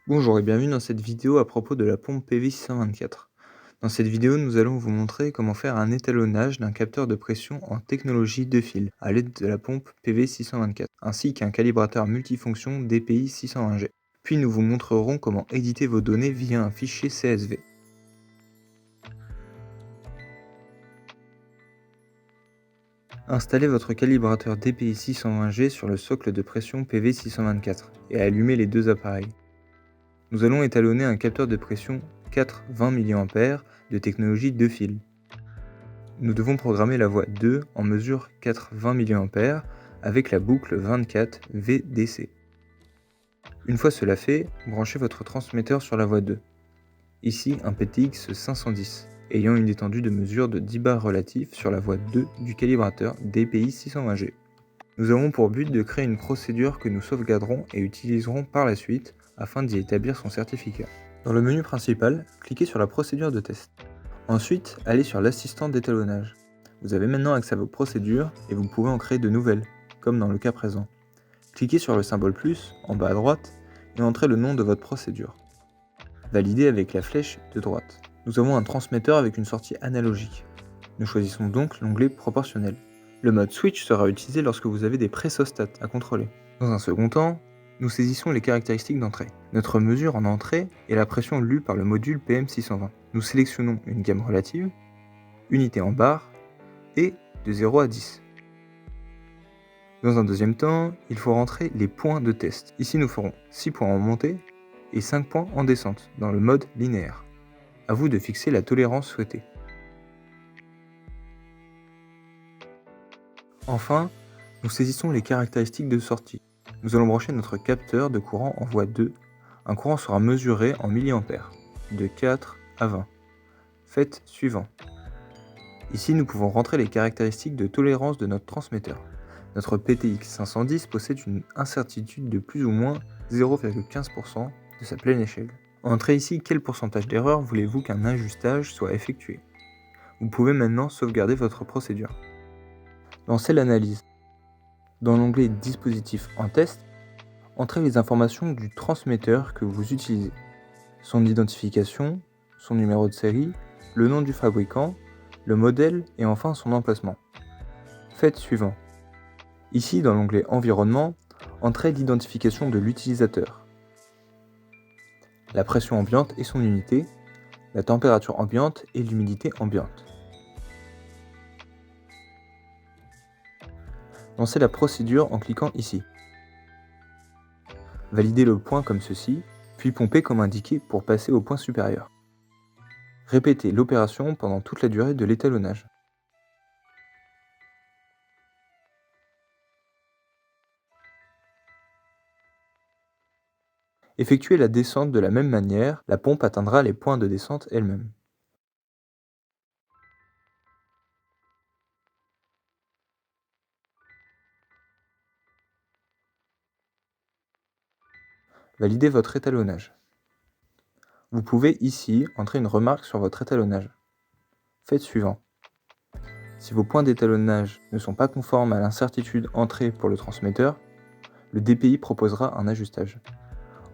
Bonjour et bienvenue dans cette vidéo à propos de la pompe PV624. Dans cette vidéo, nous allons vous montrer comment faire un étalonnage d'un capteur de pression en technologie de fil à l'aide de la pompe PV624, ainsi qu'un calibrateur multifonction DPI 620G. Puis nous vous montrerons comment éditer vos données via un fichier CSV. Installez votre calibrateur DPI 620G sur le socle de pression PV624 et allumez les deux appareils. Nous allons étalonner un capteur de pression 4-20 mA de technologie 2 fils. Nous devons programmer la voie 2 en mesure 4-20 mA avec la boucle 24 VDC. Une fois cela fait, branchez votre transmetteur sur la voie 2. Ici un PTX 510, ayant une étendue de mesure de 10 bars relatifs sur la voie 2 du calibrateur DPI 620G. Nous avons pour but de créer une procédure que nous sauvegarderons et utiliserons par la suite afin d'y établir son certificat. Dans le menu principal, cliquez sur la procédure de test. Ensuite, allez sur l'assistant d'étalonnage. Vous avez maintenant accès à vos procédures et vous pouvez en créer de nouvelles, comme dans le cas présent. Cliquez sur le symbole plus en bas à droite et entrez le nom de votre procédure. Validez avec la flèche de droite. Nous avons un transmetteur avec une sortie analogique. Nous choisissons donc l'onglet proportionnel. Le mode switch sera utilisé lorsque vous avez des pressostats à contrôler. Dans un second temps, nous saisissons les caractéristiques d'entrée. Notre mesure en entrée est la pression lue par le module PM620. Nous sélectionnons une gamme relative, unité en bar et de 0 à 10. Dans un deuxième temps, il faut rentrer les points de test. Ici, nous ferons 6 points en montée et 5 points en descente dans le mode linéaire. À vous de fixer la tolérance souhaitée. Enfin, nous saisissons les caractéristiques de sortie. Nous allons brancher notre capteur de courant en voie 2. Un courant sera mesuré en milliampères, de 4 à 20. Faites suivant. Ici, nous pouvons rentrer les caractéristiques de tolérance de notre transmetteur. Notre PTX 510 possède une incertitude de plus ou moins 0,15% de sa pleine échelle. Entrez ici quel pourcentage d'erreur voulez-vous qu'un ajustage soit effectué. Vous pouvez maintenant sauvegarder votre procédure. Lancez l'analyse. Dans l'onglet Dispositif en test, entrez les informations du transmetteur que vous utilisez. Son identification, son numéro de série, le nom du fabricant, le modèle et enfin son emplacement. Faites suivant. Ici, dans l'onglet Environnement, entrez l'identification de l'utilisateur, la pression ambiante et son unité, la température ambiante et l'humidité ambiante. Lancez la procédure en cliquant ici. Validez le point comme ceci, puis pompez comme indiqué pour passer au point supérieur. Répétez l'opération pendant toute la durée de l'étalonnage. Effectuez la descente de la même manière, la pompe atteindra les points de descente elle-même. Validez votre étalonnage. Vous pouvez ici entrer une remarque sur votre étalonnage. Faites suivant. Si vos points d'étalonnage ne sont pas conformes à l'incertitude entrée pour le transmetteur, le DPI proposera un ajustage.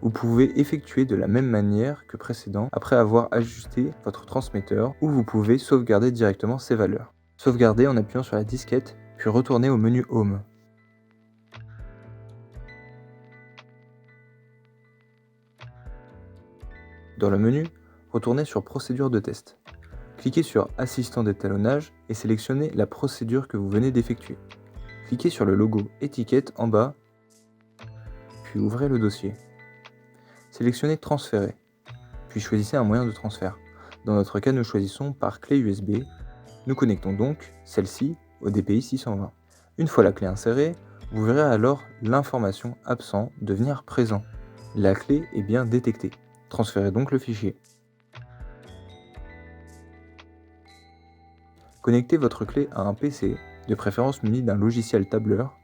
Vous pouvez effectuer de la même manière que précédent après avoir ajusté votre transmetteur ou vous pouvez sauvegarder directement ces valeurs. Sauvegardez en appuyant sur la disquette, puis retournez au menu Home. Dans le menu, retournez sur Procédure de test. Cliquez sur Assistant d'étalonnage et sélectionnez la procédure que vous venez d'effectuer. Cliquez sur le logo Étiquette en bas, puis ouvrez le dossier. Sélectionnez Transférer, puis choisissez un moyen de transfert. Dans notre cas, nous choisissons par clé USB. Nous connectons donc celle-ci au DPI 620. Une fois la clé insérée, vous verrez alors l'information absent devenir présent. La clé est bien détectée. Transférez donc le fichier. Connectez votre clé à un PC, de préférence muni d'un logiciel tableur.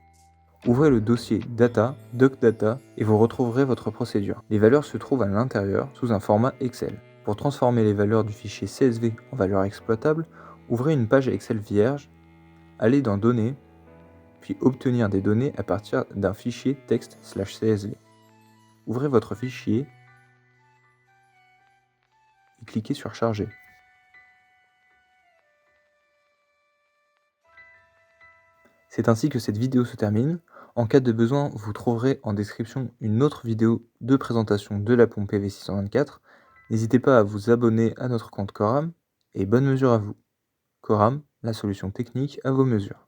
Ouvrez le dossier Data, DocData et vous retrouverez votre procédure. Les valeurs se trouvent à l'intérieur sous un format Excel. Pour transformer les valeurs du fichier CSV en valeurs exploitables, ouvrez une page Excel vierge, allez dans Données, puis Obtenir des données à partir d'un fichier texte/CSV. Ouvrez votre fichier et cliquez sur Charger. C'est ainsi que cette vidéo se termine. En cas de besoin, vous trouverez en description une autre vidéo de présentation de la pompe PV624. N'hésitez pas à vous abonner à notre compte Coram et bonne mesure à vous. Coram, la solution technique à vos mesures.